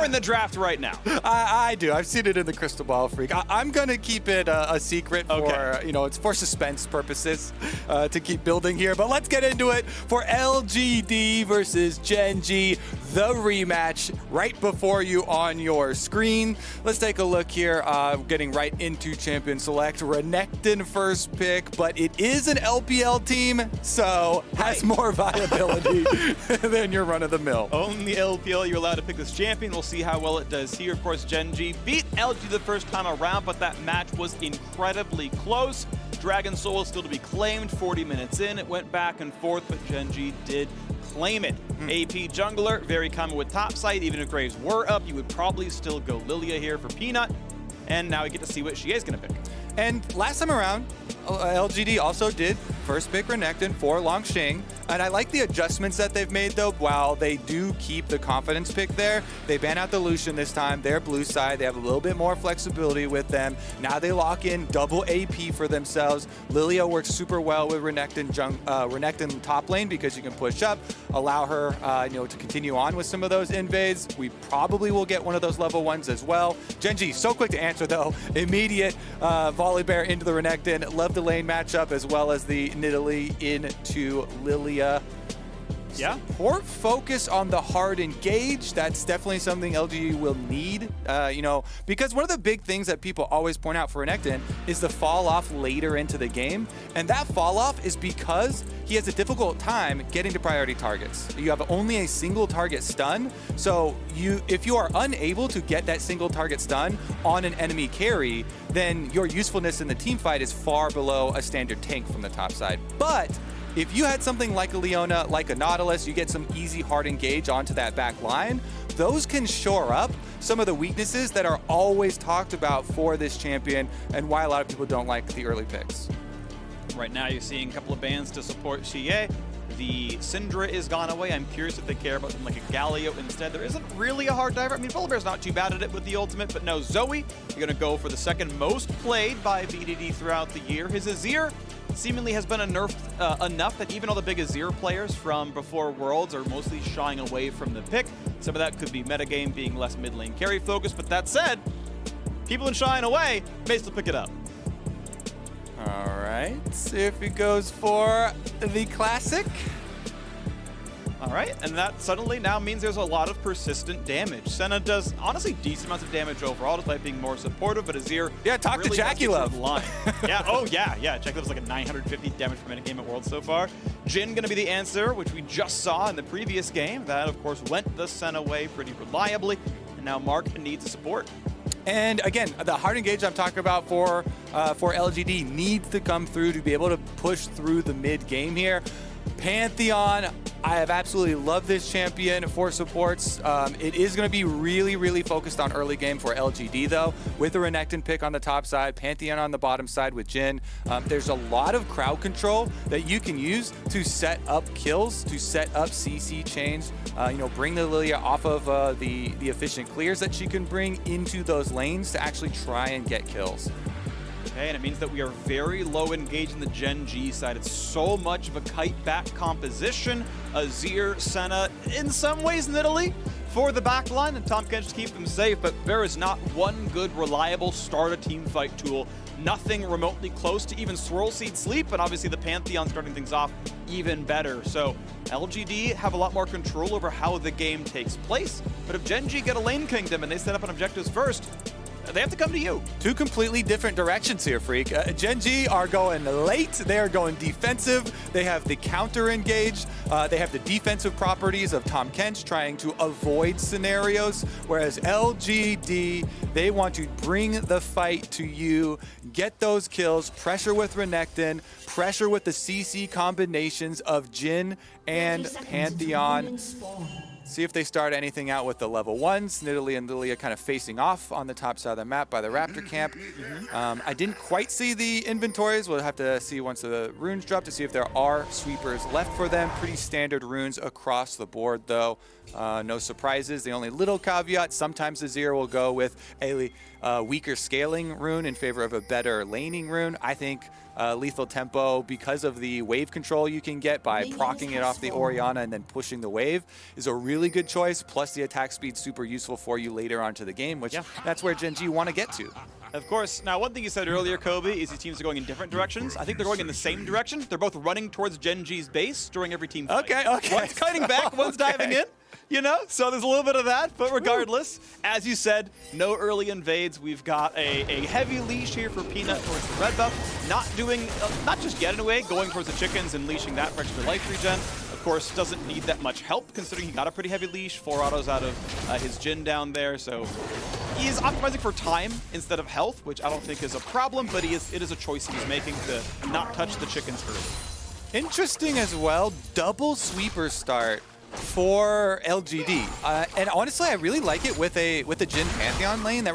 in the draft right now? I do. I've seen it in the Crystal Ball, Freak. I'm going to keep it a secret for, it's for suspense purposes to keep building here. But let's get into it for LGD versus GENG, the rematch right before you on your screen. Let's take a look here. Getting right into Champion Select. Renekton first pick, but it is an LPL team, so has more viability than your run-of-the-mill. Only LPL you're allowed to pick this champion. We'll see how well it does here. Of course, GENG beat LG the first time around, but that match was incredibly close. Dragon Soul is still to be claimed 40 minutes in. It went back and forth, but GENG did claim it. AP jungler, very common with topside. Even if Graves were up, you would probably still go Lilia here for Peanut. And now we get to see what she is going to pick. And last time around, LGD also did first pick Renekton for Longsheng. And I like the adjustments that they've made, though. While they do keep the confidence pick there, they ban out the Lucian this time. They're blue side. They have a little bit more flexibility with them. Now they lock in double AP for themselves. Lilia works super well with Renekton top lane because you can push up, allow her to continue on with some of those invades. We probably will get one of those level ones as well. GENG, so quick to answer, though. Immediate volley bear into the Renekton. Love the lane matchup as well as the Nidalee into Lilia. Yeah. Support focus on the hard engage. That's definitely something LG will need, because one of the big things that people always point out for Renekton is the fall off later into the game. And that fall off is because he has a difficult time getting to priority targets. You have only a single target stun. So if you are unable to get that single target stun on an enemy carry, then your usefulness in the team fight is far below a standard tank from the top side. But if you had something like a Leona, like a Nautilus, you get some easy hard engage onto that back line, those can shore up some of the weaknesses that are always talked about for this champion and why a lot of people don't like the early picks. Right now you're seeing a couple of bans to support Xie. The Syndra is gone away. I'm curious if they care about something like a Galio instead. There isn't really a hard diver. I mean, Volibear's not too bad at it with the ultimate, but no, Zoe, you're going to go for the second most played by VDD throughout the year. His Azir seemingly has been nerfed enough that even all the big Azir players from before Worlds are mostly shying away from the pick. Some of that could be metagame being less mid lane carry focused, but that said, people in shying away may still pick it up. All right, see if he goes for the classic. All right, and that suddenly now means there's a lot of persistent damage. Senna does, honestly, decent amounts of damage overall, despite being more supportive, but Azir... Yeah, talk really to Jackie Love. Yeah, Jackie Love's like a 950 damage per minute game at Worlds so far. Jhin gonna be the answer, which we just saw in the previous game. That, of course, went the Senna way pretty reliably, and now Mark needs support. And again, the hard engage I'm talking about for LGD needs to come through to be able to push through the mid game here. Pantheon, I have absolutely loved this champion for supports. It is going to be really, really focused on early game for LGD, though, with the Renekton pick on the top side, Pantheon on the bottom side with Jhin. There's a lot of crowd control that you can use to set up kills, to set up CC chains, bring the Lilia off of the efficient clears that she can bring into those lanes to actually try and get kills. Okay, and it means that we are very low engaged in the GENG side. It's so much of a kite-back composition. Azir, Senna, in some ways Nidalee for the backline, and Tahm Kench to keep them safe, but there is not one good, reliable start-a-team fight tool. Nothing remotely close to even Swirl Seed Sleep, and obviously the Pantheon starting things off even better. So LGD have a lot more control over how the game takes place, but if GENG get a lane kingdom and they set up on objectives first, they have to come to you. Two completely different directions here, Freak. GENG are going late. They are going defensive. They have the counter engage. They have the defensive properties of Tahm Kench trying to avoid scenarios, whereas LGD, they want to bring the fight to you, get those kills, pressure with Renekton, pressure with the CC combinations of Jhin and Pantheon. See if they start anything out with the level ones. Nidalee and Lilia kind of facing off on the top side of the map by the Raptor camp. I didn't quite see the inventories. We'll have to see once the runes drop to see if there are sweepers left for them. Pretty standard runes across the board, though. No surprises. The only little caveat, sometimes the Azir will go with a weaker scaling rune in favor of a better laning rune. I think lethal tempo, because of the wave control you can get by proccing it off the Orianna and then pushing the wave, is a really good choice. Plus the attack speed super useful for you later on to the game, which that's where GENG want to get to. Of course. Now, one thing you said earlier, Kobe, is these teams are going in different directions. I think they're going in the same direction. They're both running towards GENG's base during every team fight. Okay. One's kiting back, one's diving in. You know, so there's a little bit of that, but regardless, as you said, no early invades. We've got a heavy leash here for Peanut towards the red buff, not just getting away, going towards the chickens and leashing that for extra life regen. Of course, doesn't need that much help considering he got a pretty heavy leash, 4 autos out of his Jhin down there, so he is optimizing for time instead of health, which I don't think is a problem, but it is a choice he's making to not touch the chickens early. Interesting as well, double sweeper start for LGD, and honestly, I really like it with a Jhin Pantheon lane that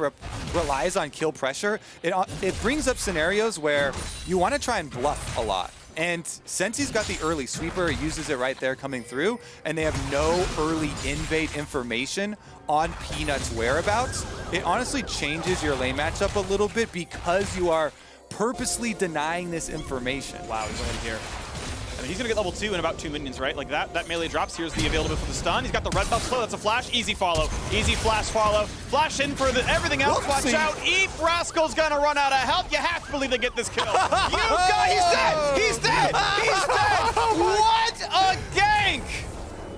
relies on kill pressure. It brings up scenarios where you want to try and bluff a lot. And since he's got the early sweeper, he uses it right there coming through, and they have no early invade information on Peanut's whereabouts. It honestly changes your lane matchup a little bit because you are purposely denying this information. Wow, he's going here. I mean, he's going to get level 2 in about 2 minions, right? Like that melee drops. Here's the available for the stun. He's got the red buff slow. That's a flash. Easy follow. Easy flash follow. Flash in for everything else. Watch out. Eep. Rascal's going to run out of health. You have to believe they get this kill. He's dead. He's dead. He's dead. What a gank.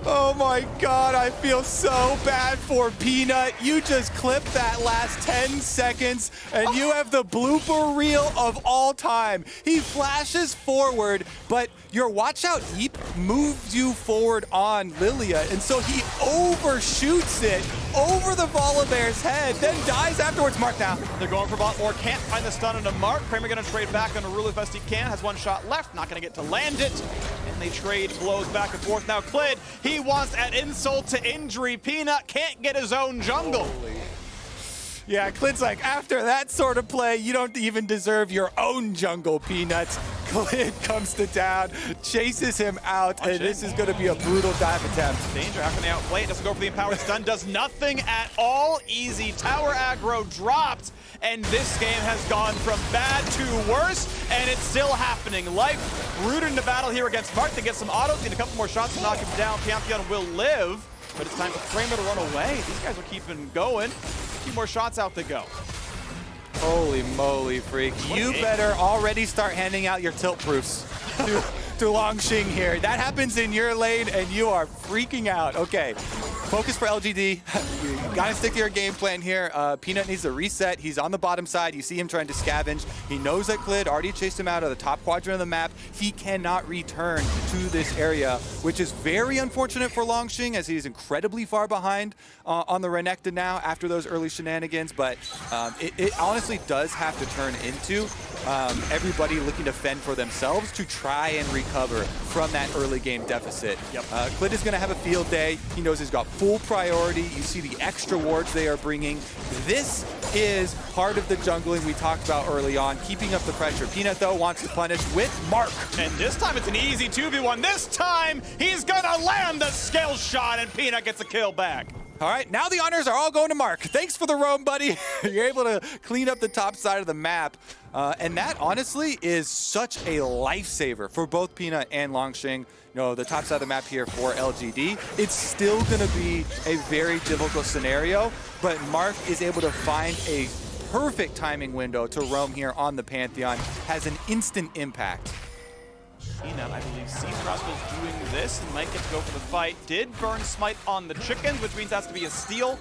Oh my god, I feel so bad for Peanut. You just clipped that last 10 seconds and you have the blooper reel of all time. He flashes forward, but your watch out Eep moves you forward on Lilia, and so he overshoots it over the Volibear's head, then dies afterwards. Mark now. They're going for bot more, can't find the stun into Mark. Kramer gonna trade back on a rule as best he can, has 1 shot left, not gonna get to land it. And they trade blows back and forth. Now Clid, he wants an insult to injury. Peanut can't get his own jungle. Yeah, Clid's like, after that sort of play, you don't even deserve your own jungle, Peanut. Clid comes to town, chases him out, and this is going to be a brutal dive attempt. Danger, how can they outplay it? Doesn't go for the empowered stun, does nothing at all. Easy tower aggro dropped, and this game has gone from bad to worse, and it's still happening. Life rooted into battle here against Mark. They get some autos, need a couple more shots to knock him down. Pantheon will live, but it's time for Kramer to run away. These guys are keeping going. A few more shots out to go. Holy moly, Freak. You better already start handing out your tilt proofs to Longxing here. That happens in your lane, and you are freaking out. Okay, focus for LGD. You gotta stick to your game plan here. Peanut needs to reset. He's on the bottom side. You see him trying to scavenge. He knows that Clid already chased him out of the top quadrant of the map. He cannot return to this area, which is very unfortunate for Longxing, as he's incredibly far behind on the Renekton now after those early shenanigans. But it honestly does have to turn into everybody looking to fend for themselves to try and recover from that early game deficit. Clid is going to have a field day. He knows he's got full priority. You see the extra wards they are bringing. This is part of the jungling we talked about early on, keeping up the pressure. Peanut, though, wants to punish with Mark. And this time it's an easy 2v1. This time he's going to land the skill shot, and Peanut gets a kill back. All right, now the honors are all going to Mark. Thanks for the roam, buddy. You're able to clean up the top side of the map. And that, honestly, is such a lifesaver for both Peanut and Longxing. You know, the top side of the map here for LGD. It's still going to be a very difficult scenario, but Mark is able to find a perfect timing window to roam here on the Pantheon. Has an instant impact. Peanut, I believe, sees Rascal's doing this and might get to go for the fight. Did burn Smite on the chickens, which means that's to be a steal.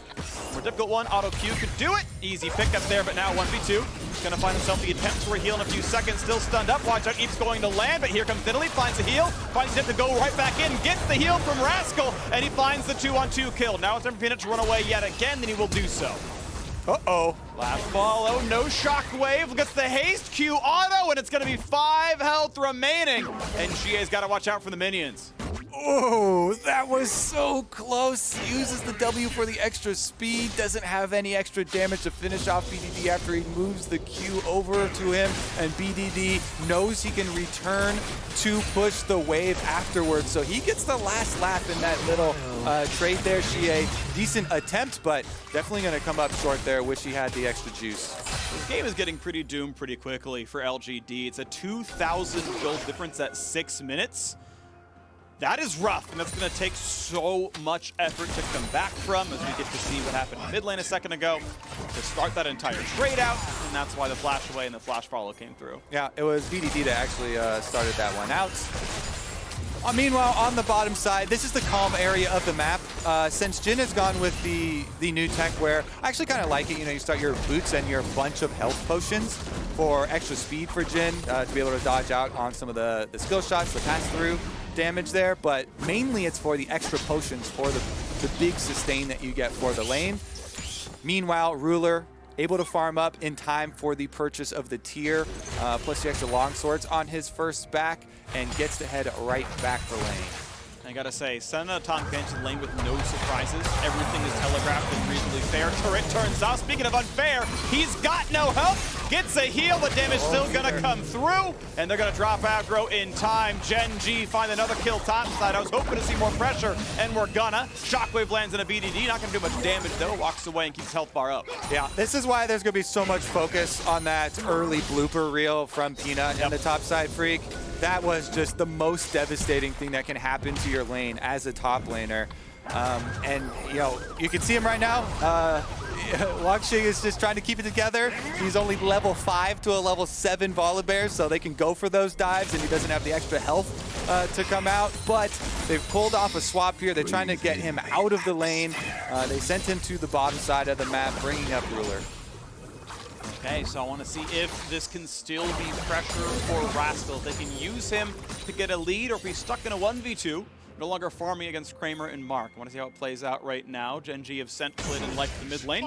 More difficult one. Auto Q could do it. Easy pickup there, but now 1v2. He's going to find himself the attempt for a heal in a few seconds. Still stunned up. Watch out. Eep's going to land, but here comes Diddley. Finds a heal. Finds it to go right back in. Gets the heal from Rascal, and he finds the 2-on-2 kill. Now it's time for Peanut to run away yet again, then he will do so. Uh-oh. Last follow, no shockwave, gets the haste, Q auto, and it's gonna be 5 health remaining. And GA's gotta watch out for the minions. Oh, that was so close. Uses the W for the extra speed. Doesn't have any extra damage to finish off BDD after he moves the Q over to him. And BDD knows he can return to push the wave afterwards. So he gets the last laugh in that little trade there. Xie, decent attempt, but definitely going to come up short there. Wish he had the extra juice. This game is getting pretty doomed pretty quickly for LGD. It's a 2,000 gold difference at 6 minutes. That is rough, and that's going to take so much effort to come back from, as we get to see what happened in mid lane a second ago to start that entire trade out, and that's why the flash away and the flash follow came through. Yeah, it was BDD that actually started that one out. Meanwhile, on the bottom side, this is the calm area of the map. Since Jin has gone with the new tech where I actually kind of like it, you know, you start your boots and your bunch of health potions for extra speed for Jin to be able to dodge out on some of the skill shots, the pass-through damage there, but mainly it's for the extra potions for the big sustain that you get for the lane. Meanwhile, Ruler able to farm up in time for the purchase of the tier, plus the extra long swords on his first back, and gets to head right back for lane. I gotta say, Senna Tom Bench in lane with no surprises. Everything is telegraphed and reasonably fair. Turret turns out. Speaking of unfair, he's got no help. Gets a heal. The damage still gonna come through, and they're gonna drop aggro in time. GENG find another kill top side. I was hoping to see more pressure, and we're gonna. Shockwave lands in a BDD. Not gonna do much damage though. Walks away and keeps his health bar up. Yeah, this is why there's gonna be so much focus on that early blooper reel from Peanut and the topside freak. That was just the most devastating thing that can happen to your lane as a top laner. And, you know, you can see him right now. Langxing is just trying to keep it together. He's only level 5 to a level 7 Volibear, so they can go for those dives, and he doesn't have the extra health to come out. But they've pulled off a swap here. They're trying to get him out of the lane. They sent him to the bottom side of the map, bringing up Ruler. Okay, so I want to see if this can still be pressure for Rascal. They can use him to get a lead, or if he's stuck in a 1v2, no longer farming against Kramer and Mark. I want to see how it plays out right now. GENG have sent Klid and Light to the mid lane.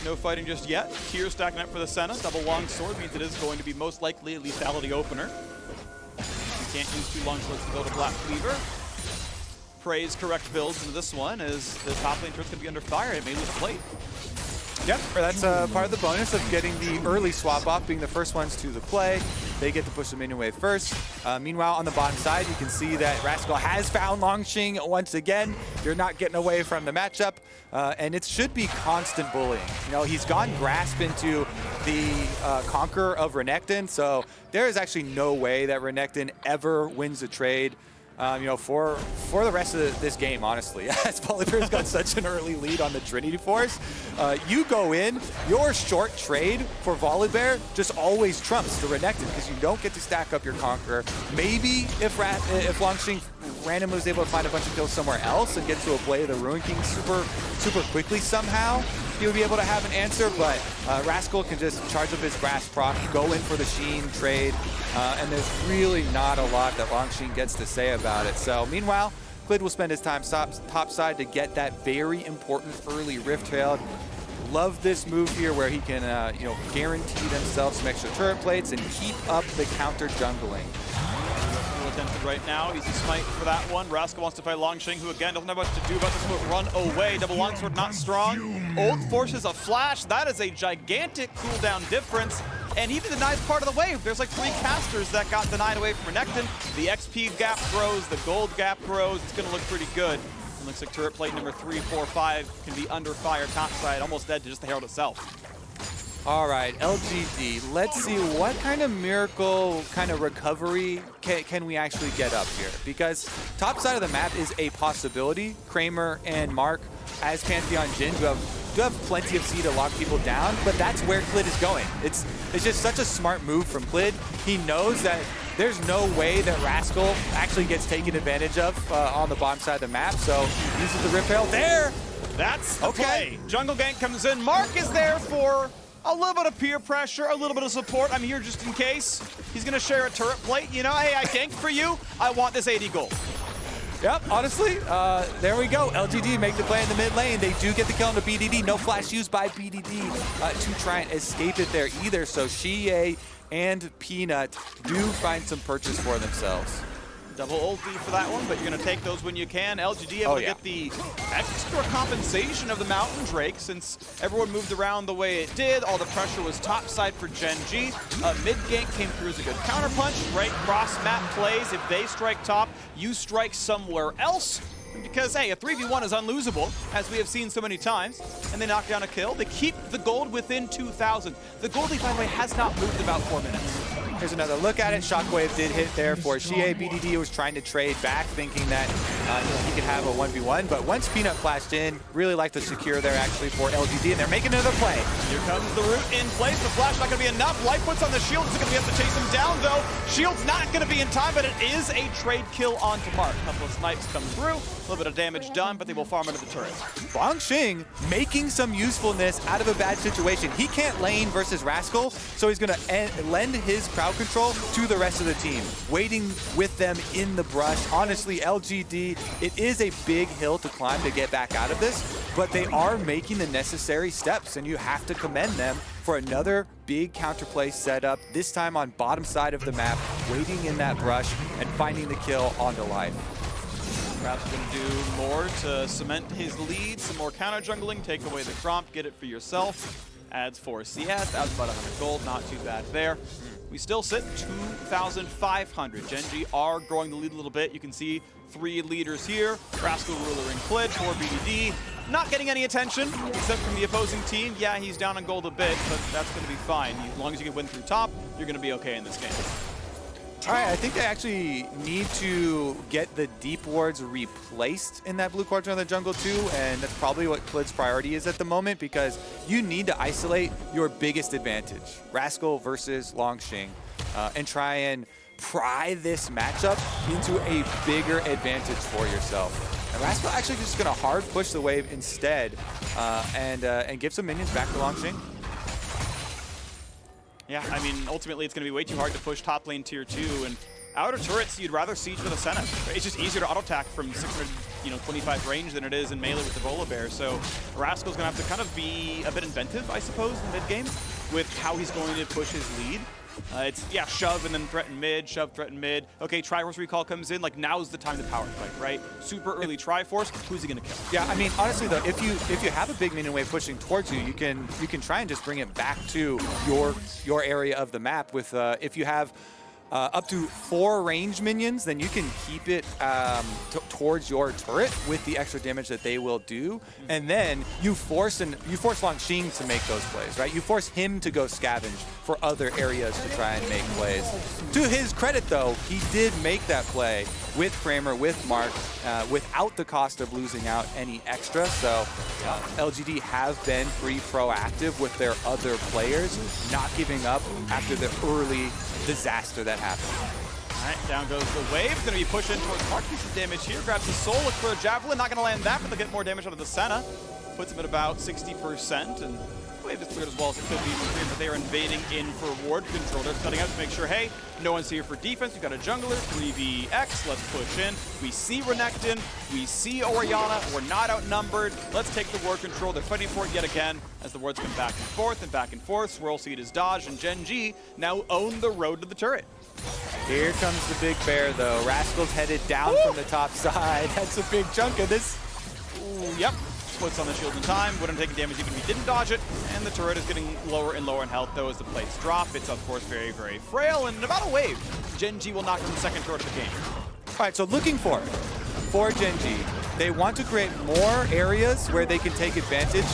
No fighting just yet. Tier stacking up for the Senna. Double long sword means it is going to be most likely a lethality opener. You can't use 2 long swords to build a Black Cleaver. Praise correct builds into this one, as the top lane turret's going to be under fire. It may lose plate. Yep, that's part of the bonus of getting the early swap off, being the first ones to the play. They get to push the minion wave first. Meanwhile, on the bottom side, you can see that Rascal has found Langxing once again. You're not getting away from the matchup, and it should be constant bullying. You know, he's gone Grasp into the Conqueror of Renekton, so there is actually no way that Renekton ever wins a trade. You know, for the rest of this game, honestly, as Volibear's got such an early lead on the Trinity Force, you go in, your short trade for Volibear just always trumps the Renekton, because you don't get to stack up your Conqueror. Maybe if Langxing randomly was able to find a bunch of kills somewhere else and get to a play of the Ruin King super quickly somehow, he would be able to have an answer, but Rascal can just charge up his Grasp proc, go in for the Sheen trade, and there's really not a lot that Langxing gets to say about it. So meanwhile, Klid will spend his time top side to get that very important early Rift Herald. Love this move here where he can you know, guarantee themselves some extra turret plates and keep up the counter jungling. Attempted right now. Easy smite for that one. Rascal wants to fight Langxing, who again doesn't have much to do about this move. Run away. Double longsword not strong. Ult forces a flash. That is a gigantic cooldown difference, and even denies part of the wave. There's like 3 casters that got denied away from Renekton. The XP gap grows, the gold gap grows. It's going to look pretty good. It looks like turret plate number 3, 4, 5 can be under fire topside, almost dead to just the Herald itself. All right, LGD, let's see what kind of miracle kind of recovery can we actually get up here, because top side of the map is a possibility. Kramer and Mark as Pantheon Jin do have plenty of Z to lock people down, but that's where Klid is going. It's just such a smart move from Klid. He knows that there's no way that Rascal actually gets taken advantage of on the bottom side of the map, so uses the Rip Herald there. That's the play. Jungle gank comes in. Mark is there for a little bit of peer pressure, a little bit of support. I'm here just in case. He's gonna share a turret plate. You know, hey, I ganked for you. I want this 80 gold. Yep, honestly, there we go. LGD make the play in the mid lane. They do get the kill on the BDD. No flash used by BDD to try and escape it there either. So Xie and Peanut do find some purchase for themselves. Double ulti for that one, but you're going to take those when you can. LGD able to get the extra compensation of the Mountain Drake since everyone moved around the way it did. All the pressure was topside for GENG. Mid gank came through as a good counterpunch. Right cross map plays. If they strike top, you strike somewhere else. Because, hey, a 3v1 is unlosable, as we have seen so many times, and they knock down a kill. They keep the gold within 2,000. The gold lead, by the way, has not moved about 4 minutes. Here's another look at it. Shockwave did hit there for Shie. BDD was trying to trade back, thinking that he could have a 1v1, but once Peanut flashed in, really liked the secure there actually for LGD, and they're making another play. Here comes the root in place. The flash not going to be enough. Life puts on the shield. It's going to be able to chase him down, though. Shield's not going to be in time, but it is a trade kill onto Mark. A couple of snipes come through. A little bit of damage done, but they will farm into the turret. Longxing making some usefulness out of a bad situation. He can't lane versus Rascal, so he's going to lend his crowd control to the rest of the team, waiting with them in the brush. Honestly, LGD, it is a big hill to climb to get back out of this, but they are making the necessary steps, and you have to commend them for another big counterplay setup, this time on bottom side of the map, waiting in that brush and finding the kill onto Life. Perhaps going to do more to cement his lead, some more counter jungling, take away the prompt, get it for yourself. Adds 4 CS, adds about 100 gold, not too bad there. We still sit 2,500. GENG are growing the lead a little bit. You can see 3 leaders here. Rascal, Ruler, and Klid for BDD. Not getting any attention, except from the opposing team. Yeah, he's down on gold a bit, but that's going to be fine. As long as you can win through top, you're going to be okay in this game. All right, I think they actually need to get the deep wards replaced in that blue quadrant of the jungle too, and that's probably what Klid's priority is at the moment, because you need to isolate your biggest advantage, Rascal versus Longxing, and try and pry this matchup into a bigger advantage for yourself. And Rascal actually just going to hard push the wave instead, and give some minions back to Longxing. Yeah, I mean, ultimately it's going to be way too hard to push top lane tier 2, and outer turrets you'd rather siege with a Senna. It's just easier to auto-attack from 625 range than it is in melee with the Volibear, so Rascal's going to have to kind of be a bit inventive, I suppose, in mid-game with how he's going to push his lead. It's, yeah, shove and then threaten mid, shove, threaten mid. Okay, Triforce Recall comes in, like now's the time to power fight, right? Super early Triforce, who's he gonna kill? Yeah, I mean, honestly though, if you have a big minion wave pushing towards you, you can try and just bring it back to your area of the map with, if you have up to 4 range minions, then you can keep it towards your turret with the extra damage that they will do, and then you force Longxing to make those plays, right? You force him to go scavenge for other areas to try and make plays. To his credit, though, he did make that play with Kramer, with Mark, without the cost of losing out any extra. So LGD have been pretty proactive with their other players, not giving up after the early disaster that happened. All right, down goes the wave. Going to be pushing towards Mark. Piece of damage here. Grabs the soul. Look for a javelin. Not going to land that, but they'll get more damage out of the Senna. Puts him at about 60%, and the wave is cleared as well as it could be from here, but they are invading in for ward control. They're cutting out to make sure, hey, no one's here for defense. We've got a jungler, 3vx. Let's push in. We see Renekton. We see Orianna. We're not outnumbered. Let's take the ward control. They're fighting for it yet again as the wards come back and forth and back and forth. Swirl Seed is dodged, and GENG now own the road to the turret. Here comes the big bear, though. Rascal's headed down from the top side. That's a big chunk of this. Ooh, yep. Puts on the shield in time. Wouldn't take damage even if he didn't dodge it. And the turret is getting lower and lower in health, though, as the plates drop. It's, of course, very, very frail. And in about a wave, GENG will knock in the second turret of the game. All right, so looking for GENG, they want to create more areas where they can take advantage.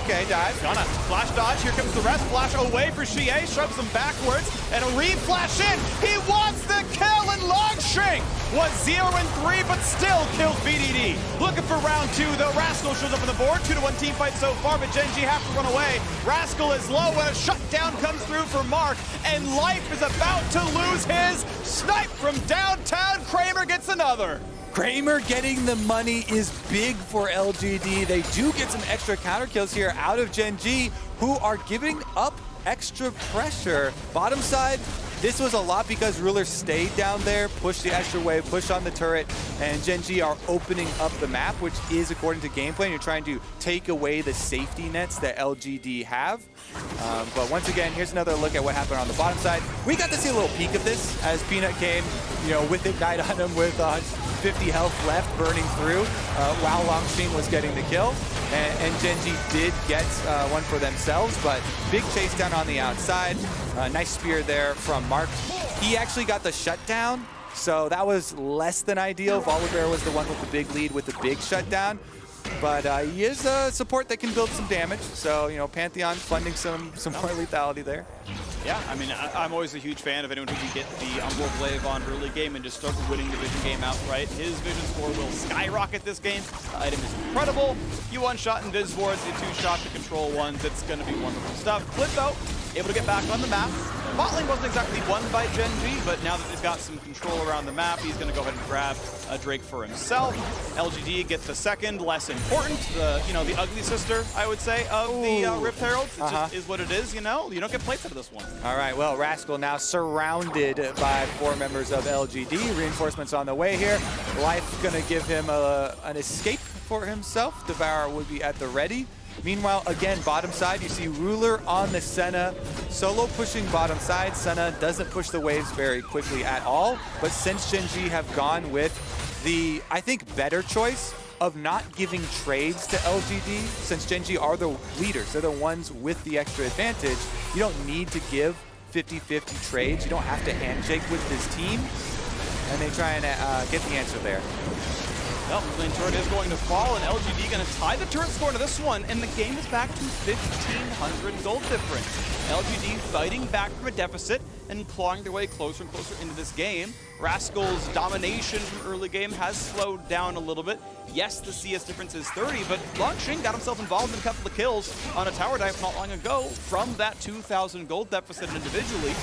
Okay, dive. Gonna flash dodge. Here comes the rest. Flash away for Shie. Shoves him backwards. And a re-flash in. He wants the kill, and Longxing was 0-3, but still killed BDD. Looking for round 2, though. Rascal shows up on the board. 2-1 team fight so far, but GENG have to run away. Rascal is low, and a shutdown comes through for Mark, and Life is about to lose his. Snipe from downtown. Kramer gets another. Kramer getting the money is big for LGD. They do get some extra counter kills here out of GENG, who are giving up extra pressure. Bottom side, this was a lot because Ruler stayed down there, pushed the extra wave, pushed on the turret, and GENG are opening up the map, which is according to gameplay. You're trying to take away the safety nets that LGD have. But once again, here's another look at what happened on the bottom side. We got to see a little peek of this as Peanut came, with Ignite on him with 50 health left, burning through while Longxing was getting the kill. And GENG did get one for themselves, but big chase down on the outside. Nice spear there from Mark. He actually got the shutdown, so that was less than ideal. Volibear was the one with the big lead with the big shutdown. But he is a support that can build some damage, so Pantheon funding some more lethality there. Yeah, I mean, I'm always a huge fan of anyone who can get the Umbral Glaive on early game and just start winning the Vision game outright. His Vision score will skyrocket this game. The item is incredible. You one-shot Invis wards, you two-shot the control ones. It's going to be wonderful stuff. Clip though, able to get back on the map. Bot lane wasn't exactly won by GENG, but now that they've got some control around the map, he's going to go ahead and grab a Drake for himself. LGD gets the second, less important, the ugly sister, I would say, of the Rift Heralds. It just is what it is, You don't get plates out of this one. All right, well, Rascal now surrounded by 4 members of LGD. Reinforcements on the way here. Life going to give him an escape for himself. Devour would be at the ready. Meanwhile, again, bottom side, you see Ruler on the Senna. Solo pushing bottom side. Senna doesn't push the waves very quickly at all. But since GENG have gone with the, I think, better choice of not giving trades to LGD, since GENG are the leaders, they're the ones with the extra advantage, you don't need to give 50-50 trades. You don't have to handshake with this team. And they try and get the answer there. Well, lane turret is going to fall, and LGD going to tie the turret score to this one, and the game is back to 1,500 gold difference. LGD fighting back from a deficit and clawing their way closer and closer into this game. Rascal's domination from early game has slowed down a little bit. Yes, the CS difference is 30, but Longxing got himself involved in a couple of kills on a tower dive not long ago from that 2,000 gold deficit individually.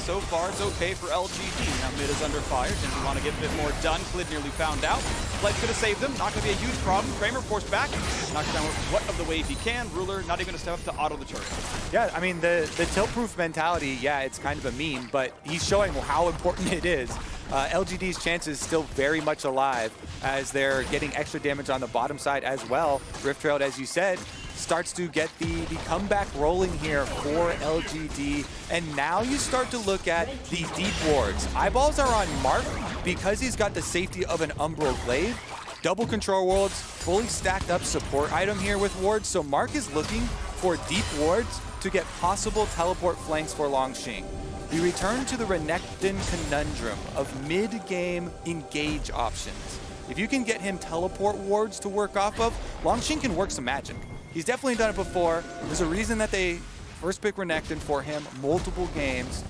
So far, it's okay for LGD. Now mid is under fire. Didn't want to get a bit more done. Clid nearly found out. Blade could have saved him. Not going to be a huge problem. Kramer forced back. Knocks down what of the wave he can. Ruler not even going to step up to auto the turret. Yeah, I mean, the tilt-proof mentality, yeah, it's kind of a meme, but he's showing how important it is. LGD's chances still very much alive as they're getting extra damage on the bottom side as well. Rift Herald, as you said, starts to get the comeback rolling here for LGD. And now you start to look at the deep wards. Eyeballs are on Mark because he's got the safety of an Umbral Glaive. Double control wards, fully stacked up support item here with wards. So Mark is looking for deep wards to get possible teleport flanks for Longxing. We return to the Renekton conundrum of mid-game engage options. If you can get him teleport wards to work off of, Longxing can work some magic. He's definitely done it before. There's a reason that they first pick Renekton for him multiple games.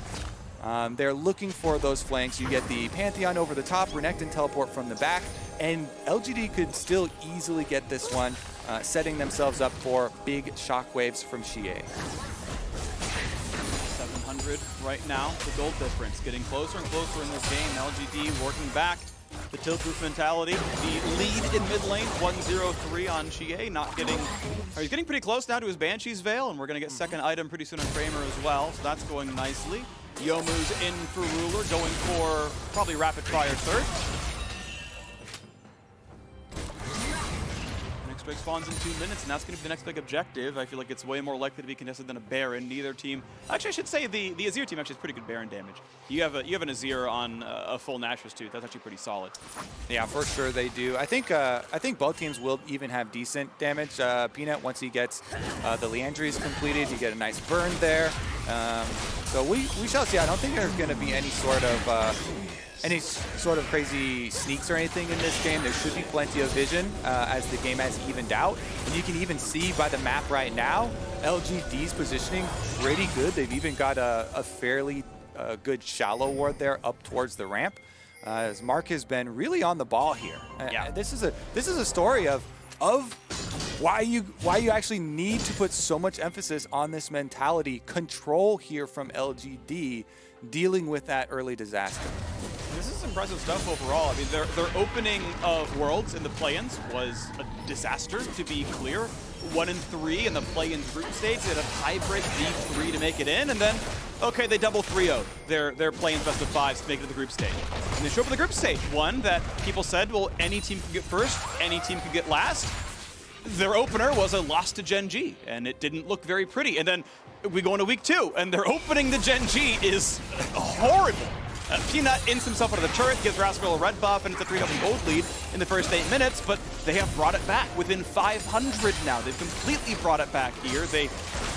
They're looking for those flanks. You get the Pantheon over the top, Renekton teleport from the back, and LGD could still easily get this one, setting themselves up for big shockwaves from Xie. 700 right now, the gold difference. Getting closer and closer in this game. LGD working back. The tilt-proof mentality. The lead in mid lane, 1-0-3 on Xie. He's getting pretty close now to his Banshee's Veil, and we're going to get second item pretty soon on Kramer as well, so that's going nicely. Yomu's in for Ruler, going for probably rapid fire third. Next Drake spawns in 2 minutes, and that's going to be the next big objective. I feel like it's way more likely to be contested than a Baron. Neither team, actually I should say the Azir team actually has pretty good Baron damage. You have an Azir on a full Nashor's Tooth. That's actually pretty solid. Yeah, for sure they do. I think both teams will even have decent damage. Peanut, once he gets the Leandries completed, you get a nice burn there. So we shall see. I don't think there's going to be any sort of crazy sneaks or anything in this game. There should be plenty of vision as the game has evened out. And you can even see by the map right now, LGD's positioning pretty good. They've even got a fairly good shallow ward there up towards the ramp. As Mark has been really on the ball here. Yeah. This is a story of why you actually need to put so much emphasis on this mentality control here from LGD, dealing with that early disaster. This is impressive stuff overall. I mean, their opening of Worlds in the play-ins was a disaster, to be clear. 1-3 in the play-in group stage. They had a tie-break V3 to make it in, and then, okay, they double 3-0 their play-in best of fives to make it to the group stage. And they show up in the group stage, one that people said, well, any team could get first, any team could get last. Their opener was a loss to GENG, and it didn't look very pretty. And then we go into week 2, and their opening to GENG is horrible. Peanut ins himself out of the turret, gives Rascal a red buff, and it's a 3-0 gold lead in the first 8 minutes, but they have brought it back within 500 now. They've completely brought it back here. They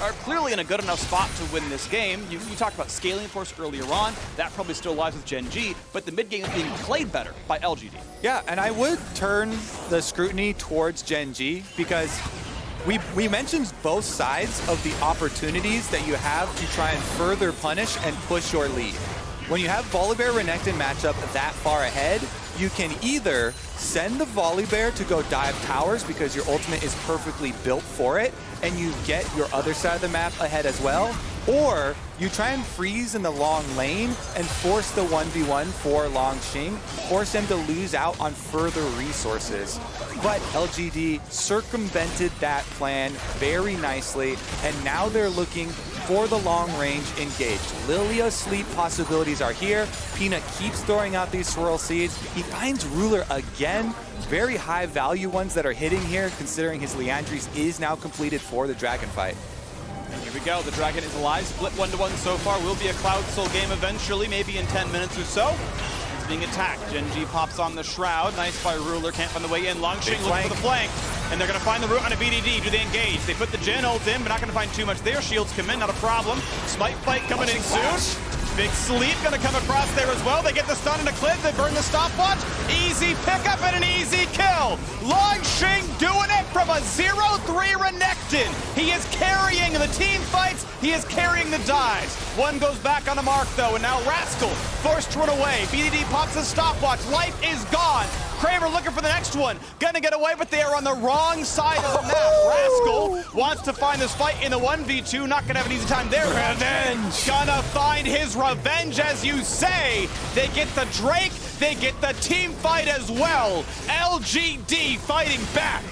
are clearly in a good enough spot to win this game. You talked about scaling force earlier on. That probably still lies with GENG, but the mid game is being played better by LGD. Yeah, and I would turn the scrutiny towards GENG because we mentioned both sides of the opportunities that you have to try and further punish and push your lead. When you have Volibear Renekton matchup that far ahead, you can either send the Volibear to go dive towers because your ultimate is perfectly built for it, and you get your other side of the map ahead as well, or you try and freeze in the long lane and force the 1v1 for Longxing, force them to lose out on further resources. But LGD circumvented that plan very nicely, and now they're looking for the long-range engage. Lilia's sleep possibilities are here. Peanut keeps throwing out these swirl seeds. He finds Ruler again. Very high value ones that are hitting here, considering his Liandry's is now completed for the Dragon fight. And here we go, the Dragon is alive, split 1-1 so far. Will be a Cloud Soul game eventually, maybe in 10 minutes or so. It's being attacked. GENG pops on the Shroud. Nice by Ruler, can't find the way in. Longxing looking for the flank. And they're going to find the route on a VDD. Do they engage? They put the Gen ult in, but not going to find too much there. Shields come in, not a problem. Smite fight coming in soon. Big Sleep going to come across there as well. They get the stun into Clid. They burn the stopwatch. Easy pickup and an easy kill. Longxing doing it from a 0-3 Renekton. He is carrying the team fights. He is carrying the dives. One goes back on the mark, though, and now Rascal forced to run away. BDD pops his stopwatch. Life is gone. Kramer looking for the next one. Gonna get away, but they are on the wrong side of the map. Rascal wants to find this fight in the 1v2. Not gonna have an easy time there. Revenge. Gonna find his revenge, as you say. They get the Drake. They get the team fight as well. LGD fighting back.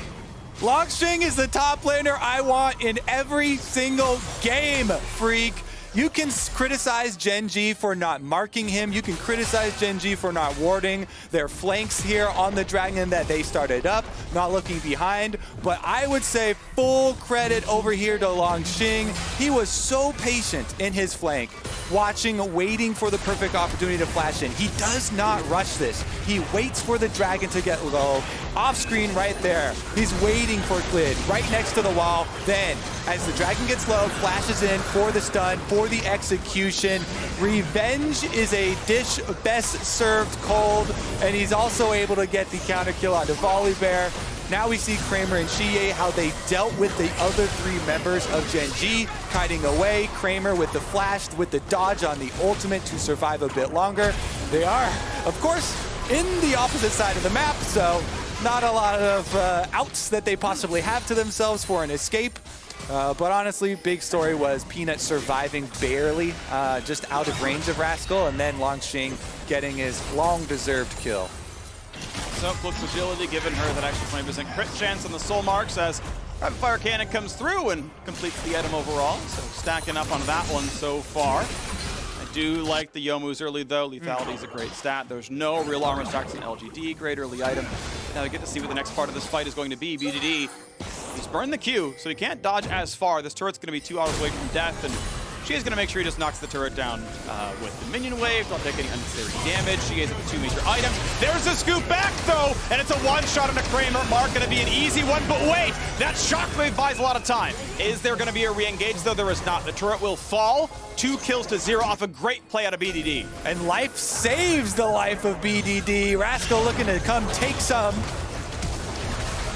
Longxing is the top laner I want in every single game, freak. You can criticize GENG for not marking him. You can criticize GENG for not warding their flanks here on the Dragon that they started up, not looking behind. But I would say full credit over here to Longxing. He was so patient in his flank, watching, waiting for the perfect opportunity to flash in. He does not rush this. He waits for the Dragon to get low. Off screen right there. He's waiting for Clid right next to the wall. Then, as the Dragon gets low, flashes in for the stun, for the execution. Revenge is a dish best served cold, and he's also able to get the counter kill onto Volibear. Now we see Kramer and Xie, how they dealt with the other 3 members of GENG, kiting away. Kramer with the flash, with the dodge on the ultimate to survive a bit longer. They are, of course, in the opposite side of the map, so not a lot of outs that they possibly have to themselves for an escape. But honestly, big story was Peanut surviving barely, just out of range of Rascal, and then Longxing getting his long-deserved kill. So looks agility, giving her that extra 20% crit chance on the soul marks as Rapid Fire Cannon comes through and completes the item overall. So stacking up on that one so far. I do like the Youmu's early though. Lethality is a great stat. There's no real armor stacks in LGD. Great early item. Now we get to see what the next part of this fight is going to be. BDD, he's burned the Q, so he can't dodge as far. This turret's going to be 2 hours away from death, and She's going to make sure he just knocks the turret down with the minion wave. Don't take any unnecessary damage. She is with 2 major items. There's a scoop back, though, and it's a one-shot on a Kramer. Mark going to be an easy one, but wait! That shockwave buys a lot of time. Is there going to be a re-engage, though? There is not. The turret will fall. 2 kills to 0 off a great play out of BDD. And life saves the life of BDD. Rascal looking to come take some.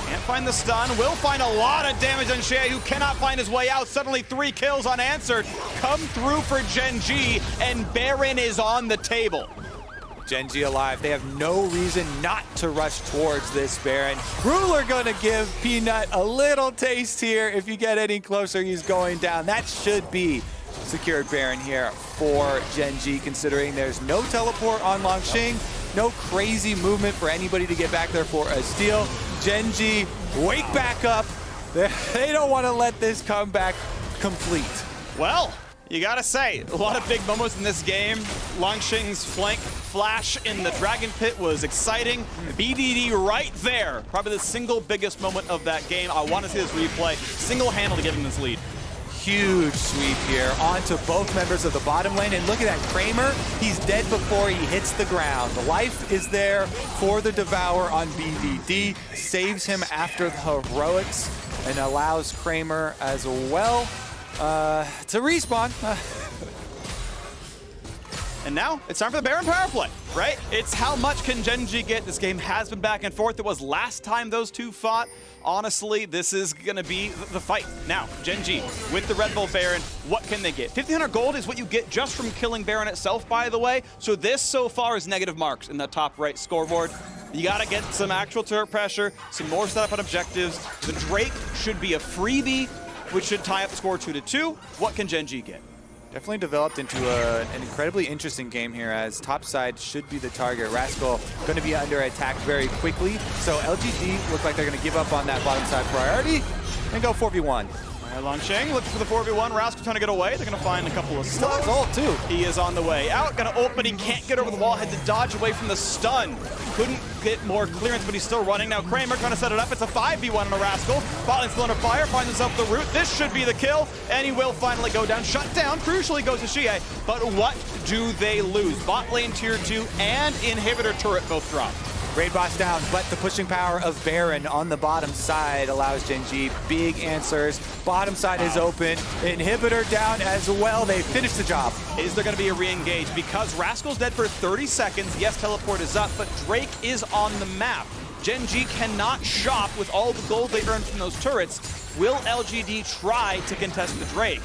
Can't find the stun. Will find a lot of damage on Shea, who cannot find his way out. Suddenly 3 kills unanswered. Come through for GENG, and Baron is on the table. GENG alive. They have no reason not to rush towards this Baron. Ruler gonna give Peanut a little taste here. If you get any closer, he's going down. That should be secured Baron here for GENG, considering there's no teleport on Longxing, no crazy movement for anybody to get back there for a steal. GENG, wake back up. They don't want to let this comeback complete. Well, you gotta say, a lot of big moments in this game. Longshing's flank flash in the Dragon Pit was exciting. BDD right there, probably the single biggest moment of that game. I want to see this replay, single-handedly giving this lead. Huge sweep here onto both members of the bottom lane. And look at that, Kramer, he's dead before he hits the ground. The life is there for the Devour on BDD, saves him after the heroics, and allows Kramer as well to respawn. And now it's time for the Baron power play, right? It's how much can GENG get? This game has been back and forth. It was last time those two fought. Honestly, this is going to be the fight. Now, GENG with the Red Bull Baron, what can they get? 1,500 gold is what you get just from killing Baron itself, by the way. So this so far is negative marks in the top right scoreboard. You got to get some actual turret pressure, some more setup on objectives. The Drake should be a freebie, which should tie up the score 2-2. What can GENG get? Definitely developed into an incredibly interesting game here, as top side should be the target. Rascal going to be under attack very quickly, so LGD look like they're going to give up on that bottom side priority and go 4v1. Longshing looking for the 4v1. Rascal trying to get away. They're going to find a couple of Still has slows. ult too. He is on the way out. Going to ult, but he can't get over the wall. Had to dodge away from the stun. Couldn't get more clearance, but he's still running. Now Kramer trying to set it up. It's a 5v1 on a Rascal. Botlane's still under fire. Finds himself the root. This should be the kill, and he will finally go down. Shut down. Crucially goes to Shie. But what do they lose? Bot lane tier 2 and inhibitor turret both drop. Raid boss down, but the pushing power of Baron on the bottom side allows GENG big answers. Bottom side is open. Inhibitor down as well. They finish the job. Is there going to be a re-engage? Because Rascal's dead for 30 seconds. Yes, teleport is up, but Drake is on the map. GENG cannot shop with all the gold they earned from those turrets. Will LGD try to contest the Drake?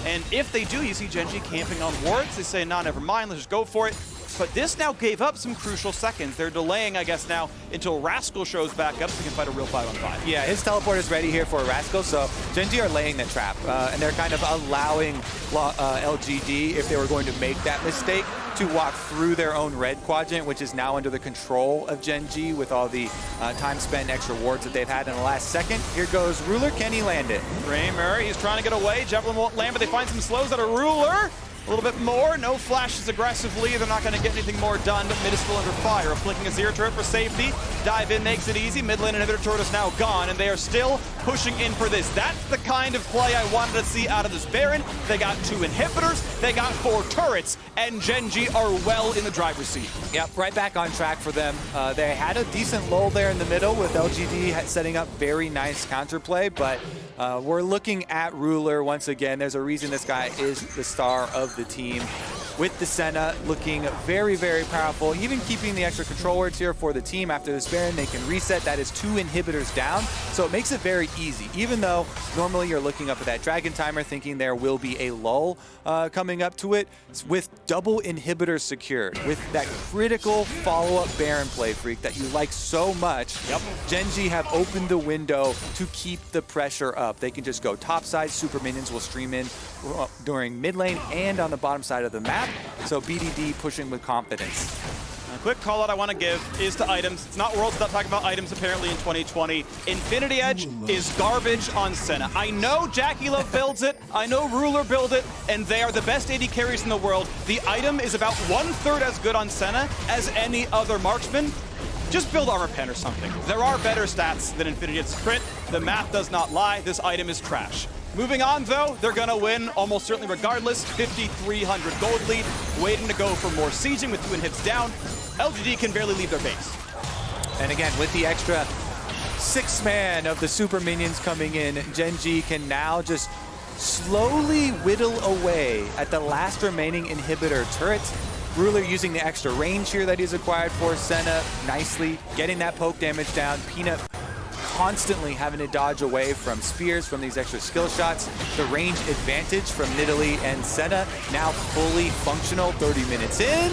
And if they do, you see GENG camping on wards. They say, nah, never mind, let's just go for it. But this now gave up some crucial seconds. They're delaying, I guess, now until Rascal shows back up so we can fight a real 5-on-5. Yeah, his teleport is ready here for Rascal, so GENG are laying the trap, and they're kind of allowing LGD, if they were going to make that mistake, to walk through their own red quadrant, which is now under the control of GENG with all the time spent extra wards that they've had in the last second. Here goes Ruler. Can he land it? Kramer, he's trying to get away. Javelin won't land, but they find some slows out of Ruler. A little bit more, no flashes aggressively. They're not going to get anything more done, but mid is still under fire. Flicking a Zero turret for safety. Dive in makes it easy. Mid lane inhibitor turret is now gone, and they are still pushing in for this. That's the kind of play I wanted to see out of this Baron. They got 2 inhibitors, they got 4 turrets, and GENG are well in the driver's seat. Yep, right back on track for them. They had a decent lull there in the middle with LGD setting up very nice counterplay, but we're looking at Ruler once again. There's a reason this guy is the star of the team. With the Senna looking very, very powerful, even keeping the extra control wards here for the team. After this Baron, they can reset. That is 2 inhibitors down, so it makes it very easy. Even though normally you're looking up at that Dragon Timer thinking there will be a lull coming up to it, with double inhibitors secured, with that critical follow-up Baron play, Freak, that you like so much. Yep. GENG have opened the window to keep the pressure up. They can just go topside. Super minions will stream in during mid lane and on the bottom side of the map. So BDD pushing with confidence. A quick call out I want to give is to items. It's not Worlds without talking about items apparently in 2020. Infinity Edge is garbage on Senna. I know Jackie Love builds it, I know Ruler build it, and they are the best AD carries in the world. The item is about 1/3 as good on Senna as any other marksman. Just build Armor Pen or something. There are better stats than Infinity Edge Sprint. The math does not lie. This item is trash. Moving on, though, they're going to win almost certainly regardless. 5,300 gold lead, waiting to go for more sieging with 2 inhibs down. LGD can barely leave their base. And again, with the extra 6-man of the super minions coming in, GENG can now just slowly whittle away at the last remaining inhibitor turret. Ruler using the extra range here that he's acquired for Senna nicely, getting that poke damage down. Peanut constantly having to dodge away from spears, from these extra skill shots. The range advantage from Nidalee and Senna now fully functional 30 minutes in.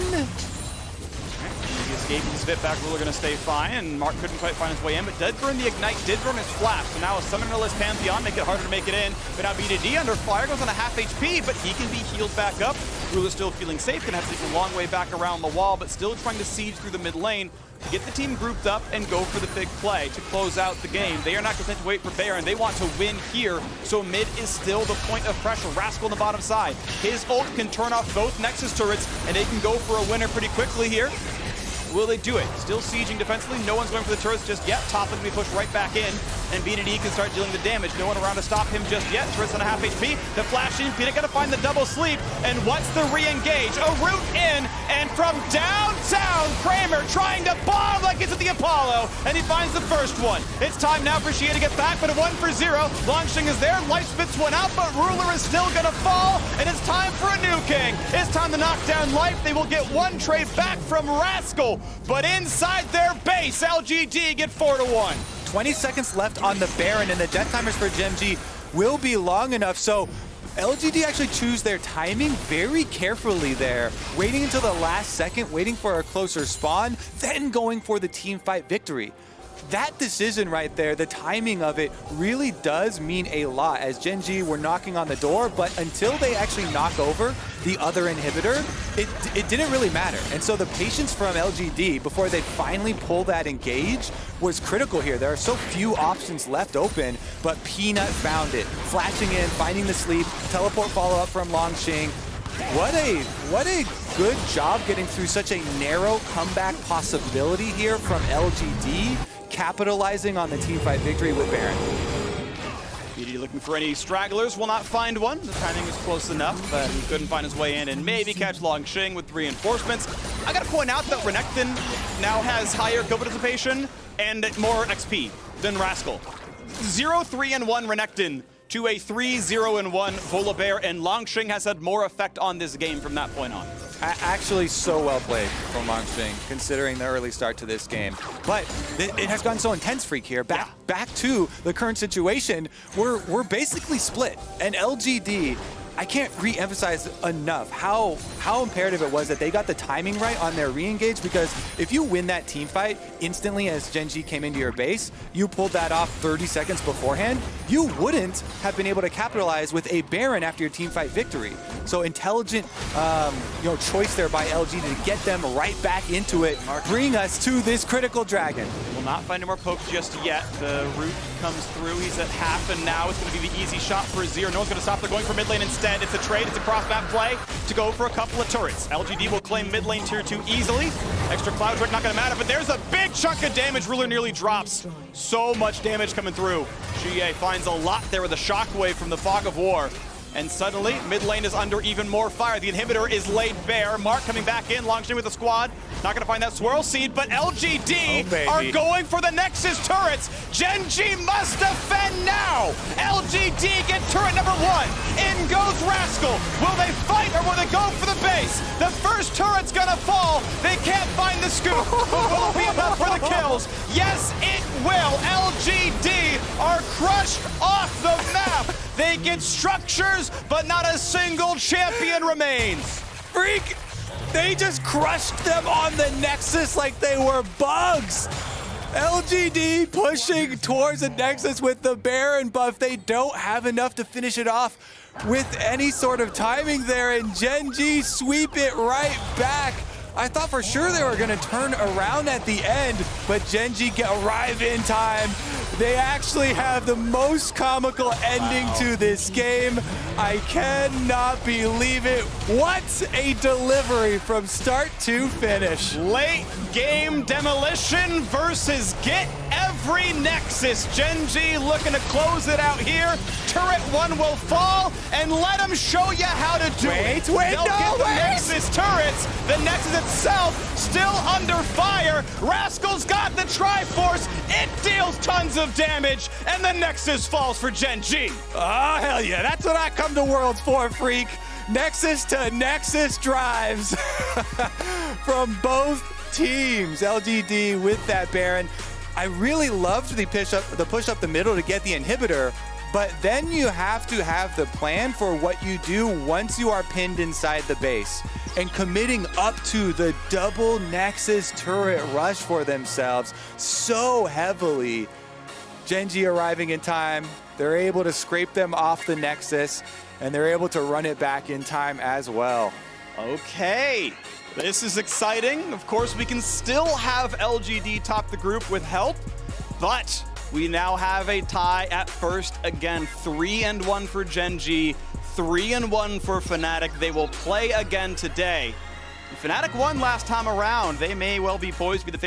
He's Escaping the spit back, Ruler gonna stay fine, and Mark couldn't quite find his way in, but did burn the Ignite, did burn his Flash, so now a Summonerless Pantheon make it harder to make it in, but now VOD under fire, goes on a half HP, but he can be healed back up. Ruler still feeling safe, gonna have to take a long way back around the wall, but still trying to siege through the mid lane to get the team grouped up and go for the big play to close out the game. They are not content to wait for Baron. They want to win here, so mid is still the point of pressure. Rascal on the bottom side. His ult can turn off both Nexus turrets, and they can go for a winner pretty quickly here. Will they do it? Still sieging defensively. No one's going for the turrets just yet. Top lane can be pushed right back in, and VOD can start dealing the damage. No one around to stop him just yet. Turrets on a half HP. The flash in. Peanut gonna find the double sleep. And what's the re-engage? A root in, and from downtown, Kramer trying to bomb like it's at the Apollo, and he finds the first one. It's time now for Shea to get back, but a 1-for-0. Launching is there. Life spits one out, but Ruler is still gonna fall, and it's time for a new king. It's time to knock down Life. They will get one trade back from Rascal. But inside their base, LGD get 4-1. 20 seconds left on the Baron, and the death timers for GENG will be long enough, so LGD actually choose their timing very carefully there, waiting until the last second, waiting for a closer spawn, then going for the team fight victory. That decision right there, the timing of it, really does mean a lot, as GENG were knocking on the door, but until they actually knock over the other inhibitor, it didn't really matter. And so the patience from LGD before they finally pull that engage was critical here. There are so few options left open, but Peanut found it. Flashing in, finding the sleep, teleport follow-up from Longxing. What a good job getting through such a narrow comeback possibility here from LGD, capitalizing on the teamfight victory with Baron. VOD looking for any stragglers, will not find one. The timing is close enough, but he couldn't find his way in and maybe catch Longxing with reinforcements. I gotta point out that Renekton now has higher kill participation and more XP than Rascal. 0-3-1 Renekton to a 3-0-1 Volibear, and Longxing has had more effect on this game from that point on. Actually, so well played from Longxing, considering the early start to this game. But it has gotten so intense, Freak, here. Back to the current situation, we're basically split. And LGD, I can't re-emphasize enough how imperative it was that they got the timing right on their re-engage, because if you win that team fight instantly as GENG came into your base, you pulled that off 30 seconds beforehand, you wouldn't have been able to capitalize with a Baron after your team fight victory. So intelligent choice there by LG to get them right back into it, bring us to this critical dragon. Will not find any more pokes just yet. The root comes through, he's at half, and now it's going to be the easy shot for Azir. No one's going to stop, they're going for mid lane instead. It's a trade, it's a cross-map play to go for a couple of turrets. LGD will claim mid lane tier 2 easily. Extra cloud trick not going to matter, but there's a big chunk of damage. Ruler nearly drops. So much damage coming through. GA finds a lot there with a shockwave from the Fog of War. And suddenly, mid lane is under even more fire. The inhibitor is laid bare. Mark coming back in, Longxing with the squad. Not gonna find that swirl seed, but LGD are going for the Nexus turrets. GENG must defend now. LGD get turret number 1. In goes Rascal. Will they fight or will they go for the base? The first turret's gonna fall. They can't find the scoop. Will it be enough for the kills? Yes, it will. LGD are crushed off the map. They get structures, but not a single champion remains. Freak! They just crushed them on the Nexus like they were bugs. LGD pushing towards the Nexus with the Baron buff. They don't have enough to finish it off with any sort of timing there, and GENG sweep it right back. I thought for sure they were gonna turn around at the end, but GENG arrive in time. They actually have the most comical ending to this game. I cannot believe it. What a delivery from start to finish. Late game demolition versus get every Nexus. GENG looking to close it out here. Turret 1 will fall, and let them show you how to do it. They'll get the Nexus turrets. The Nexus itself still under fire. Rascal's got the Triforce. It deals tons of damage, and the Nexus falls for GENG. Oh, hell yeah. That's what I come to Worlds for, Freak. Nexus to Nexus drives from both teams. LGD with that Baron. I really loved the push up the middle to get the inhibitor, But then you have to have the plan for what you do once you are pinned inside the base. And committing up to the double Nexus turret rush for themselves so heavily. GENG arriving in time, they're able to scrape them off the Nexus, and they're able to run it back in time as well. Okay, this is exciting. Of course, we can still have LGD top the group with help, but we now have a tie at first again. 3-1 for GENG, 3-1 for Fnatic. They will play again today. Fnatic won last time around. They may well be poised to be the favorite.